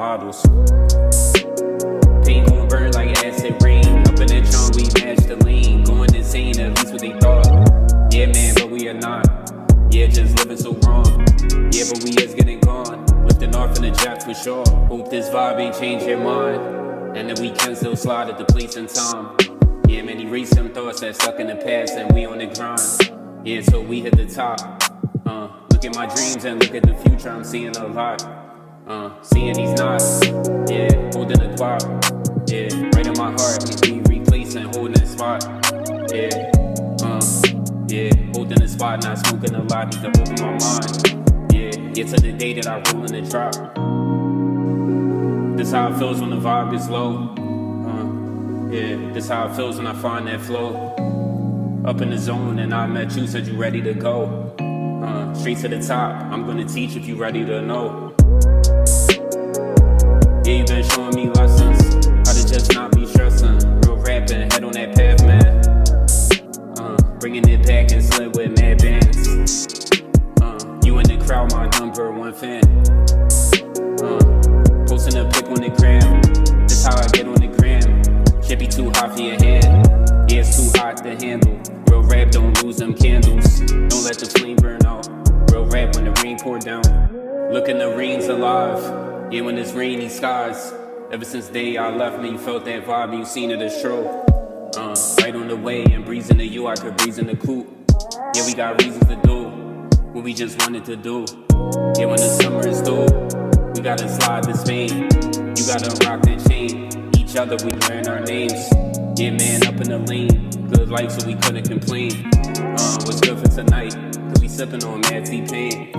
bottles. Paint gon' burn like acid rain. Up in that trunk, we match the lean. Going insane, at least what they thought. Yeah, man, but we are not. Yeah, just living so wrong. Yeah, but we is getting gone. Lifting off in the jet for sure. Hope this vibe ain't change your mind. And that we can still slide at the place and time. Yeah, man, erase some thoughts that stuck in the past and we on the grind. Yeah, so we hit the top. Look at my dreams and look at the future. I'm seeing a lot. Seeing these knots. Yeah, holding the clock. Yeah, right in my heart. We replacing, holding the spot. Yeah, holding the spot, not smoking a lot. Need to open my mind. Yeah, get to the day that I roll in the drop. This how it feels when the vibe is low. Yeah, this how it feels when I find that flow. Up in the zone and I met you, said you ready to go. Straight to the top, I'm gonna teach if you ready to know. Yeah, you been showing me lessons, how to just not be stressing. Real rapping, head on that path, man. Bringing it back and slid with mad bands. You in the crowd, my #1 fan. Posting a pic on the gram, this how I get on the gram. Can't be too hot for your hand, yeah, it's too hot to handle. Real rap, don't lose them candles, don't let the flame burn out. Real rap when the rain pour down, looking the rain's alive. Yeah, when it's rainy skies. Ever since the day I left me, you felt that vibe and you seen it as true. Right on the way and breezing to you, I could breeze in the coupe. Yeah, we got reasons to do what we just wanted to do. Yeah, when the summer is through, we gotta slide this vein. You gotta rock that chain. Each other, we learn our names. Yeah, man, up in the lane. Good life, so we couldn't complain. What's good for tonight? Cause we sipping on Mad T-Pain.